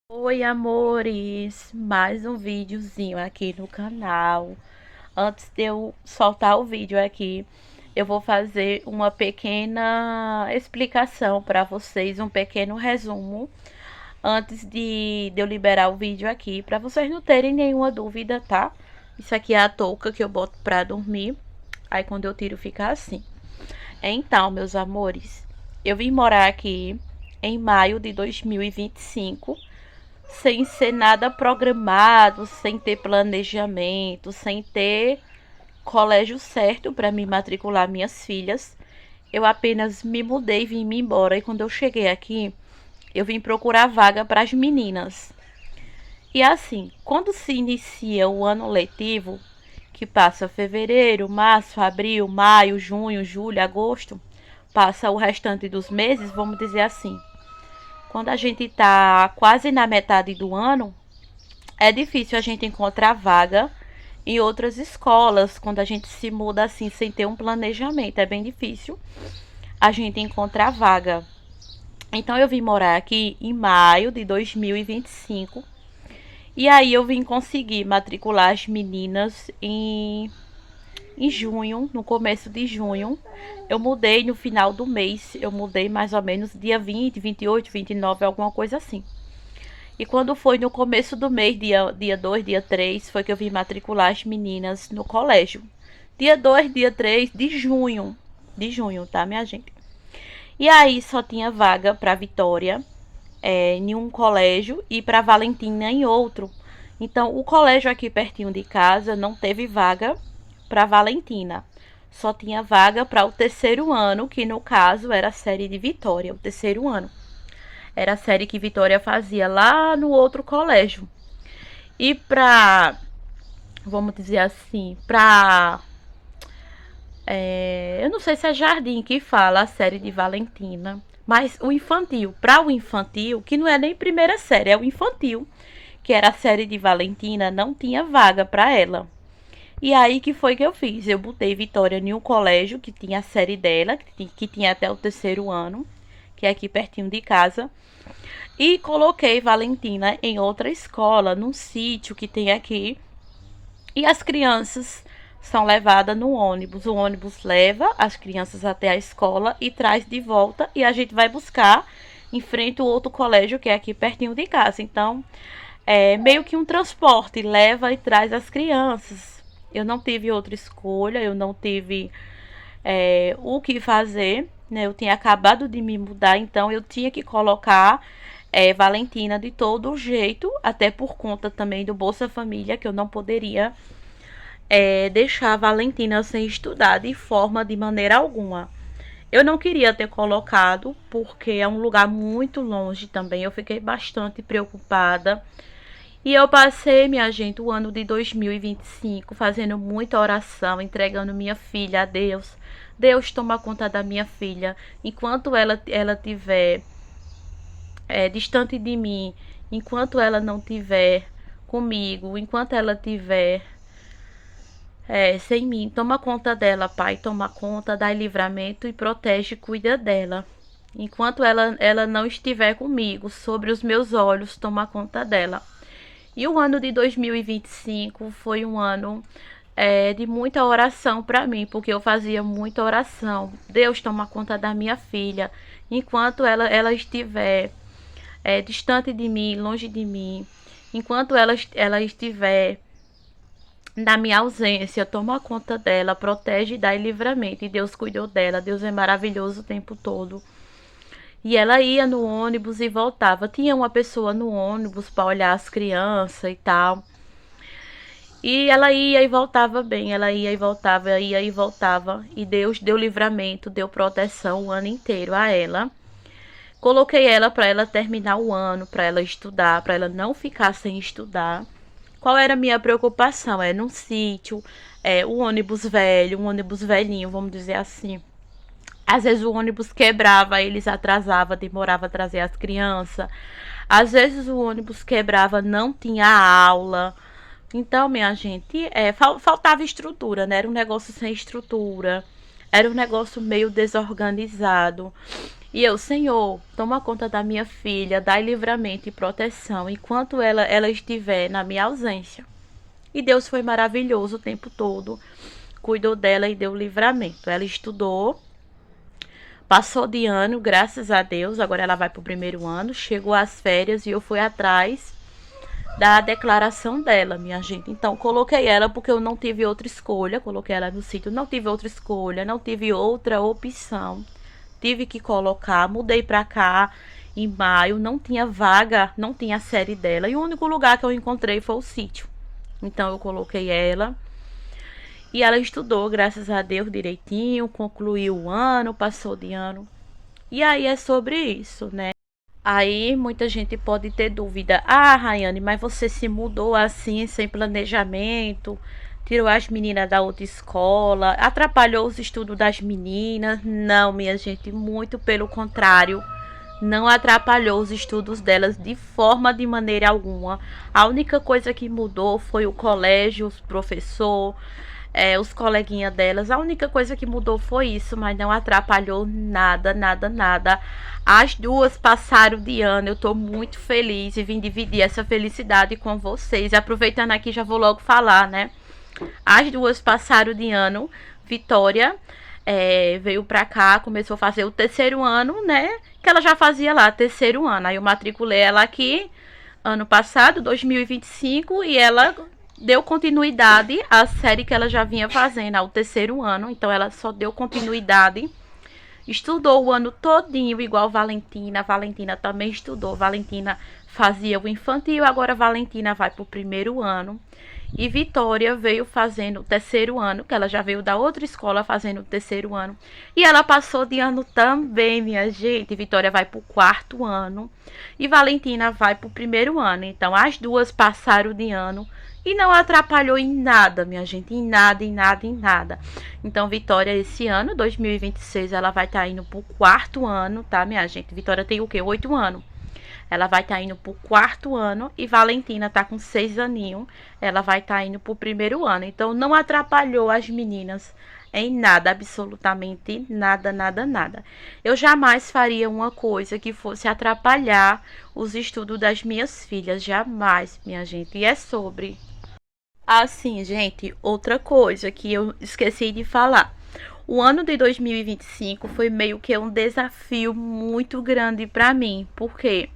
Oi, amores! Mais um videozinho aqui no canal. Antes de eu soltar o vídeo aqui, eu vou fazer uma pequena explicação para vocês, um pequeno resumo, antes de eu liberar o vídeo aqui, para vocês não terem nenhuma dúvida, tá? Isso aqui é a touca que eu boto para dormir, aí quando eu tiro fica assim. Então, meus amores, eu vim morar aqui em maio de 2025, sem ser nada programado, sem ter planejamento, sem ter colégio certo para me matricular minhas filhas. Eu apenas me mudei, vim me embora, e quando eu cheguei aqui, eu vim procurar vaga para as meninas. E assim, quando se inicia o ano letivo, que passa fevereiro, março, abril, maio, junho, julho, agosto, passa o restante dos meses, vamos dizer assim. Quando a gente tá quase na metade do ano, é difícil a gente encontrar vaga em outras escolas. Quando a gente se muda assim sem ter um planejamento, é bem difícil a gente encontrar vaga. Então eu vim morar aqui em maio de 2025. E aí eu vim conseguir matricular as meninas em junho, no começo de junho. Eu mudei no final do mês, eu mudei mais ou menos dia 20, 28, 29, alguma coisa assim. E quando foi no começo do mês, dia 2, dia 3, foi que eu vim matricular as meninas no colégio. Dia 2, dia 3 de junho, tá, minha gente? E aí só tinha vaga para Vitória em um colégio e para Valentina em outro. Então, o colégio aqui pertinho de casa não teve vaga para Valentina. Só tinha vaga para o terceiro ano, que no caso era a série de Vitória, o terceiro ano. Era a série que Vitória fazia lá no outro colégio. E vamos dizer assim, eu não sei se é Jardim que fala a série de Valentina, mas o infantil, para o infantil, que não é nem primeira série, é o infantil, que era a série de Valentina, não tinha vaga para ela. E aí que foi que eu fiz? Eu botei Vitória em um colégio que tinha a série dela, que tinha até o terceiro ano, que é aqui pertinho de casa. E coloquei Valentina em outra escola, num sítio que tem aqui. E as crianças são levadas no ônibus. O ônibus leva as crianças até a escola e traz de volta. E a gente vai buscar em frente ao outro colégio que é aqui pertinho de casa. Então, é meio que um transporte, leva e traz as crianças. Eu não tive outra escolha, eu não tive o que fazer, né? Eu tinha acabado de me mudar, então eu tinha que colocar Valentina de todo jeito, até por conta também do Bolsa Família, que eu não poderia deixar a Valentina sem estudar de maneira alguma. Eu não queria ter colocado, porque é um lugar muito longe também. Eu fiquei bastante preocupada. E eu passei, minha gente, o ano de 2025 fazendo muita oração, entregando minha filha a Deus. Deus toma conta da minha filha. Enquanto ela tiver distante de mim, enquanto ela não tiver comigo, enquanto ela tiver sem mim, toma conta dela, Pai, toma conta, dá livramento e protege e cuida dela. Enquanto ela não estiver comigo, sobre os meus olhos, toma conta dela. E o ano de 2025 foi um ano de muita oração para mim, porque eu fazia muita oração. Deus toma conta da minha filha, enquanto ela estiver distante de mim, longe de mim, enquanto ela estiver na minha ausência, toma conta dela, protege e dá livramento. E Deus cuidou dela, Deus é maravilhoso o tempo todo. E ela ia no ônibus e voltava. Tinha uma pessoa no ônibus para olhar as crianças e tal. E ela ia e voltava bem, ela ia e voltava, ia e voltava. E Deus deu livramento, deu proteção o ano inteiro a ela. Coloquei ela para ela terminar o ano, para ela estudar, para ela não ficar sem estudar. Qual era a minha preocupação? É num sítio, um ônibus velho, um ônibus velhinho, vamos dizer assim. Às vezes o ônibus quebrava, eles atrasavam, demorava a trazer as crianças. Às vezes o ônibus quebrava, não tinha aula. Então, minha gente, faltava estrutura, né? Era um negócio sem estrutura. Era um negócio meio desorganizado. E eu, Senhor, toma conta da minha filha, dai livramento e proteção enquanto ela estiver na minha ausência. E Deus foi maravilhoso o tempo todo, cuidou dela e deu livramento. Ela estudou, passou de ano, graças a Deus, agora ela vai para o primeiro ano, chegou às férias e eu fui atrás da declaração dela, minha gente. Então, coloquei ela porque eu não tive outra escolha, coloquei ela no sítio, não tive outra escolha, não tive outra opção. Tive que colocar, mudei pra cá em maio, não tinha vaga, não tinha a série dela. E o único lugar que eu encontrei foi o sítio. Então eu coloquei ela. E ela estudou, graças a Deus, direitinho, concluiu o ano, passou de ano. E aí é sobre isso, né? Aí muita gente pode ter dúvida. Ah, Rayane, mas você se mudou assim, sem planejamento, tirou as meninas da outra escola, atrapalhou os estudos das meninas? Não, minha gente, muito pelo contrário. Não atrapalhou os estudos delas de maneira alguma. A única coisa que mudou foi o colégio, os professores, os coleguinhas delas. A única coisa que mudou foi isso, mas não atrapalhou nada, nada, nada. As duas passaram de ano. Eu tô muito feliz e vim dividir essa felicidade com vocês. Aproveitando aqui, já vou logo falar, né? As duas passaram de ano. Vitória veio pra cá, começou a fazer o terceiro ano, né? Que ela já fazia lá, terceiro ano. Aí eu matriculei ela aqui ano passado, 2025, e ela deu continuidade à série que ela já vinha fazendo, ao terceiro ano. Então ela só deu continuidade. Estudou o ano todinho, igual Valentina. Valentina também estudou. Valentina fazia o infantil, agora Valentina vai pro primeiro ano. E Vitória veio fazendo o terceiro ano, que ela já veio da outra escola fazendo o terceiro ano. E ela passou de ano também, minha gente. Vitória vai pro quarto ano e Valentina vai pro primeiro ano. Então as duas passaram de ano e não atrapalhou em nada, minha gente, em nada, em nada, em nada. Então Vitória esse ano, 2026, ela vai estar indo pro quarto ano, tá, minha gente? Vitória tem o quê? 8 anos. Ela vai estar indo pro quarto ano e Valentina tá com 6 aninhos. Ela vai estar indo pro primeiro ano. Então não atrapalhou as meninas em nada, absolutamente nada, nada, nada. Eu jamais faria uma coisa que fosse atrapalhar os estudos das minhas filhas, jamais, minha gente. E é sobre. Assim, gente, outra coisa que eu esqueci de falar. O ano de 2025 foi meio que um desafio muito grande para mim, porque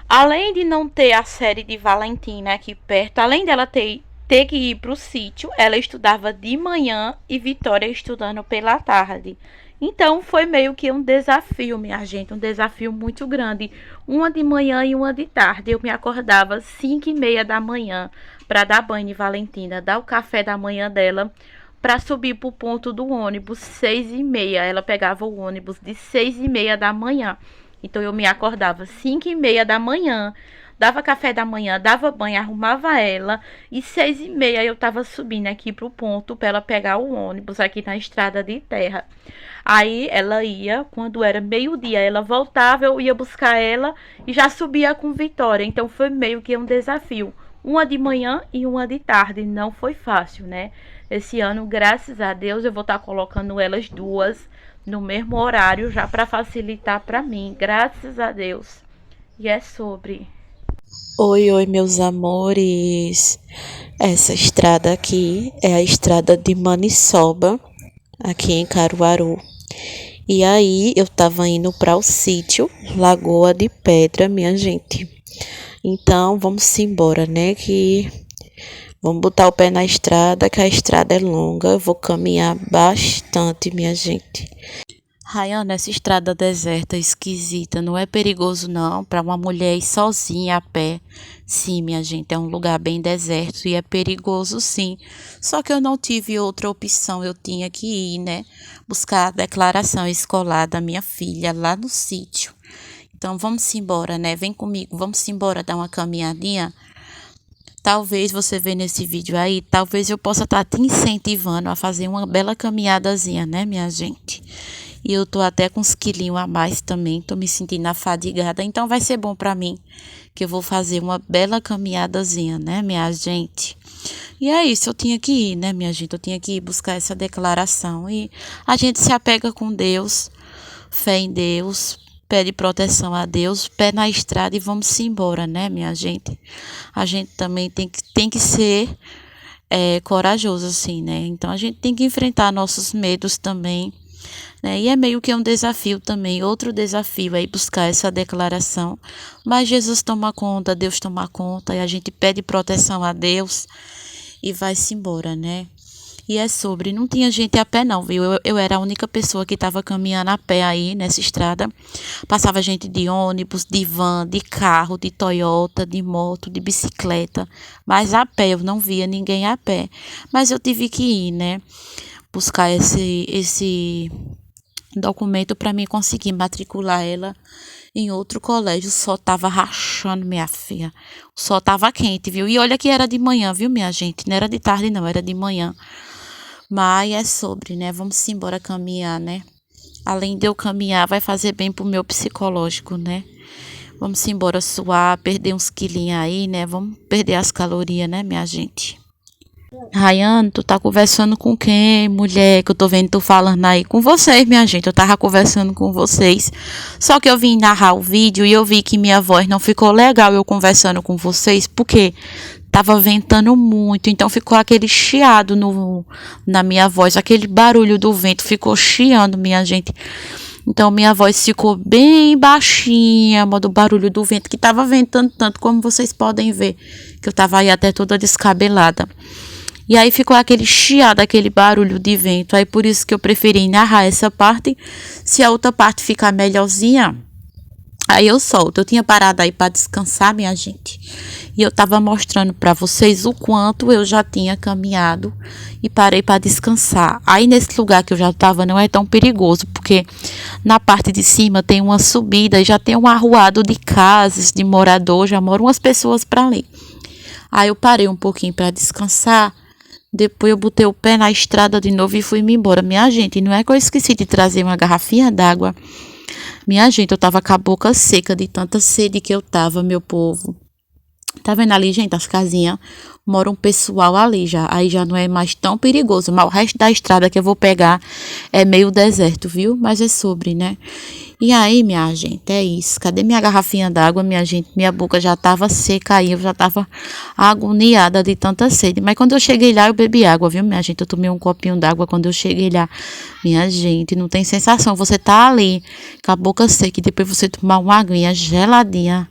além de não ter a série de Valentina aqui perto, além dela ter que ir para o sítio, ela estudava de manhã e Vitória estudando pela tarde. Então foi meio que um desafio, minha gente, um desafio muito grande. Uma de manhã e uma de tarde. Eu me acordava às 5h30 da manhã para dar banho em Valentina, dar o café da manhã dela, para subir para o ponto do ônibus 6h30. Ela pegava o ônibus de 6h30 da manhã. Então eu me acordava 5h30 da manhã, dava café da manhã, dava banho, arrumava ela e 6h30 eu tava subindo aqui pro ponto para ela pegar o ônibus aqui na estrada de terra. Aí ela ia, quando era meio-dia, ela voltava, eu ia buscar ela e já subia com Vitória. Então foi meio que um desafio. Uma de manhã e uma de tarde. Não foi fácil, né? Esse ano, graças a Deus, eu vou estar colocando elas duas no mesmo horário já para facilitar para mim, graças a Deus. E é sobre. Oi, oi, meus amores. Essa estrada aqui é a estrada de Maniçoba, aqui em Caruaru. E aí eu tava indo para o sítio Lagoa de Pedra, minha gente. Então vamos embora, né? Que vamos botar o pé na estrada, que a estrada é longa. Eu vou caminhar bastante, minha gente. Rayana, essa estrada deserta, esquisita, não é perigoso não para uma mulher ir sozinha a pé? Sim, minha gente, é um lugar bem deserto e é perigoso sim. Só que eu não tive outra opção, eu tinha que ir, né? Buscar a declaração escolar da minha filha lá no sítio. Então vamos embora, né? Vem comigo, vamos embora dar uma caminhadinha. Talvez você vê nesse vídeo aí, talvez eu possa estar te incentivando a fazer uma bela caminhadazinha, né, minha gente? E eu tô até com uns quilinhos a mais também, tô me sentindo afadigada, então vai ser bom pra mim, que eu vou fazer uma bela caminhadazinha, né, minha gente? E é isso, eu tinha que ir, né, minha gente? Eu tinha que ir buscar essa declaração e a gente se apega com Deus, fé em Deus, pede proteção a Deus, pé na estrada e vamos embora, né, minha gente? A gente também tem que ser corajoso, assim, né? Então a gente tem que enfrentar nossos medos também, né? E é meio que um desafio também, outro desafio é ir buscar essa declaração. Mas Jesus toma conta, Deus toma conta, e a gente pede proteção a Deus e vai-se embora, né? E é sobre, não tinha gente a pé não, viu? Eu era a única pessoa que estava caminhando a pé aí nessa estrada. Passava gente de ônibus, de van, de carro, de Toyota, de moto, de bicicleta. Mas a pé, eu não via ninguém a pé. Mas eu tive que ir, né? Buscar esse documento para mim conseguir matricular ela em outro colégio. O sol tava rachando, minha filha. O sol tava quente, viu? E olha que era de manhã, viu, minha gente? Não era de tarde, não, era de manhã. Mas é sobre, né? Vamos embora caminhar, né? Além de eu caminhar, vai fazer bem pro meu psicológico, né? Vamos embora suar, perder uns quilinhos aí, né? Vamos perder as calorias, né, minha gente? Rayane, tu tá conversando com quem, mulher? Que eu tô vendo tu falando aí com vocês, minha gente. Eu tava conversando com vocês. Só que eu vim narrar o vídeo e eu vi que minha voz não ficou legal eu conversando com vocês, porque tava ventando muito, então ficou aquele chiado na minha voz, aquele barulho do vento ficou chiando, minha gente. Então minha voz ficou bem baixinha, modo barulho do vento, que tava ventando tanto, como vocês podem ver, que eu tava aí até toda descabelada. E aí ficou aquele chiado, aquele barulho de vento. Aí por isso que eu preferi narrar essa parte. Se a outra parte ficar melhorzinha, aí eu solto. Eu tinha parado aí para descansar, minha gente. E eu tava mostrando para vocês o quanto eu já tinha caminhado e parei para descansar. Aí nesse lugar que eu já tava não é tão perigoso, porque na parte de cima tem uma subida e já tem um arruado de casas, de morador, já moram umas pessoas para ali. Aí eu parei um pouquinho para descansar. Depois eu botei o pé na estrada de novo e fui-me embora. Minha gente, não é que eu esqueci de trazer uma garrafinha d'água. Minha gente, eu tava com a boca seca de tanta sede que eu tava, meu povo. Tá vendo ali, gente, as casinhas? Mora um pessoal ali já. Aí já não é mais tão perigoso. Mas o resto da estrada que eu vou pegar é meio deserto, viu? Mas é sobre, né? E aí, minha gente, é isso. Cadê minha garrafinha d'água, minha gente? Minha boca já tava seca aí. Eu já tava agoniada de tanta sede. Mas quando eu cheguei lá, eu bebi água, viu, minha gente? Eu tomei um copinho d'água quando eu cheguei lá. Minha gente, não tem sensação. Você tá ali com a boca seca e depois você tomar uma aguinha geladinha.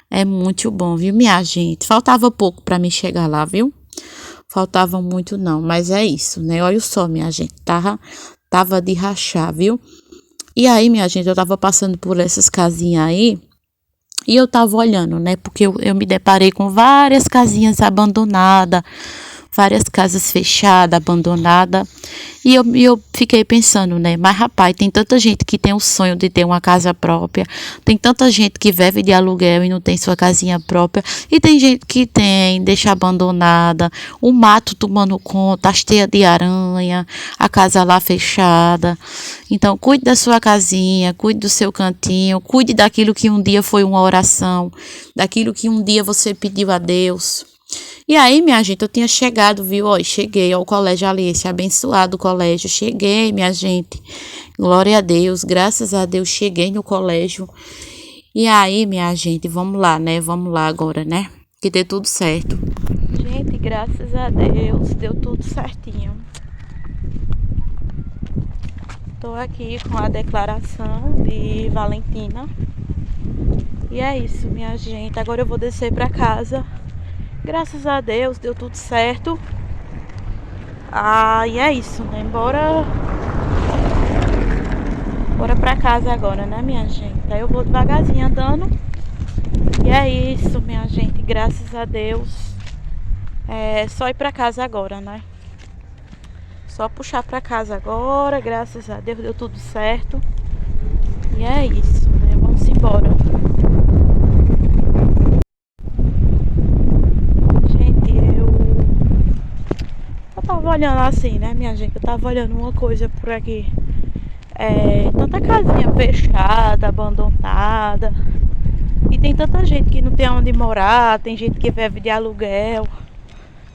É muito bom, viu, minha gente? Faltava pouco para mim chegar lá, viu? Faltava muito não, mas é isso, né? Olha só, minha gente, tava de rachar, viu? E aí, minha gente, eu tava passando por essas casinhas aí e eu tava olhando, né? Porque eu me deparei com várias casinhas abandonadas, várias casas fechadas, abandonadas. E eu fiquei pensando, né? Mas, rapaz, tem tanta gente que tem o sonho de ter uma casa própria. Tem tanta gente que vive de aluguel e não tem sua casinha própria. E tem gente que tem, deixa abandonada. O mato tomando conta, as teias de aranha, a casa lá fechada. Então, cuide da sua casinha, cuide do seu cantinho. Cuide daquilo que um dia foi uma oração. Daquilo que um dia você pediu a Deus. E aí, minha gente, eu tinha chegado, viu? Ó, cheguei ao colégio ali, esse abençoado colégio. Cheguei, minha gente. Glória a Deus, graças a Deus, cheguei no colégio. E aí, minha gente, vamos lá, né? Vamos lá agora, né? Que dê tudo certo. Gente, graças a Deus, deu tudo certinho. Tô aqui com a declaração de Valentina. E é isso, minha gente. Agora eu vou descer pra casa. Graças a Deus, deu tudo certo. E é isso, né? Bora pra casa agora, né, minha gente? Aí eu vou devagarzinho andando. E é isso, minha gente. Graças a Deus. É só ir pra casa agora, né? Só puxar pra casa agora. Graças a Deus, deu tudo certo. E é isso, né? Vamos embora. Tava olhando assim, né, minha gente? Eu tava olhando uma coisa por aqui. Tanta casinha fechada, abandonada. E tem tanta gente que não tem onde morar. Tem gente que vive de aluguel.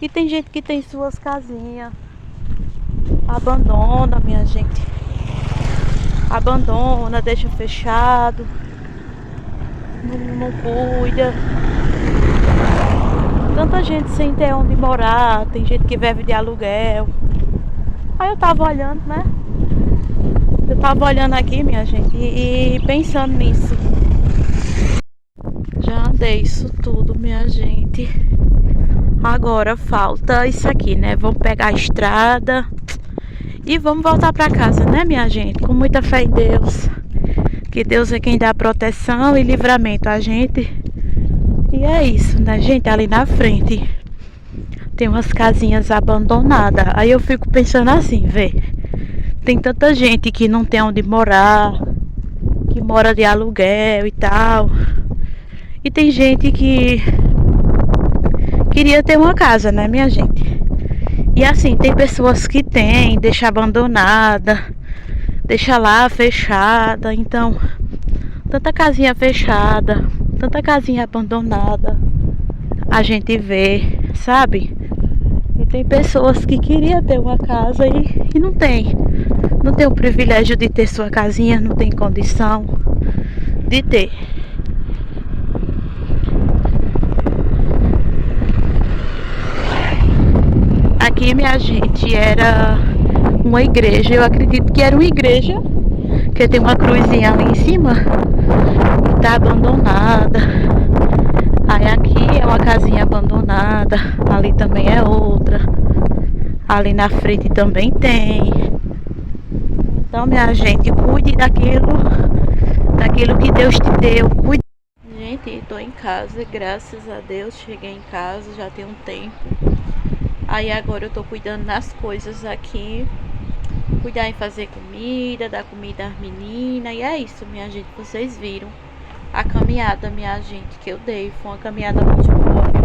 E tem gente que tem suas casinhas. Abandona, minha gente. abandona, deixa fechado, não cuida. Tanta gente sem ter onde morar, tem gente que vive de aluguel. Aí eu tava olhando, né? Eu tava olhando aqui, minha gente, e pensando nisso. Já andei isso tudo, minha gente. Agora falta isso aqui, né? Vamos pegar a estrada e vamos voltar pra casa, né, minha gente? Com muita fé em Deus. Que Deus é quem dá proteção e livramento a gente. E é isso, né, gente? Ali na frente tem umas casinhas abandonadas. Aí eu fico pensando assim, vê. Tem tanta gente que não tem onde morar, que mora de aluguel e tal. E tem gente que queria ter uma casa, né, minha gente? E assim, tem pessoas que tem, deixa abandonada, deixa lá fechada. Então, tanta casinha fechada, tanta casinha abandonada, a gente vê, sabe? E tem pessoas que queriam ter uma casa e não tem. Não tem o privilégio de ter sua casinha, não tem condição de ter. Aqui, minha gente, era uma igreja. Eu acredito que era uma igreja, que tem uma cruzinha ali em cima e tá abandonada. Aí aqui é uma casinha abandonada, ali também é outra, ali na frente também tem. Então, minha gente, cuide daquilo que Deus te deu. Cuide. Gente, tô em casa, graças a Deus, cheguei em casa já tem um tempo. Aí agora eu tô cuidando das coisas aqui, cuidar em fazer comida, dar comida às meninas. E é isso, minha gente, vocês viram a caminhada, minha gente, que eu dei. Foi uma caminhada muito boa, viu?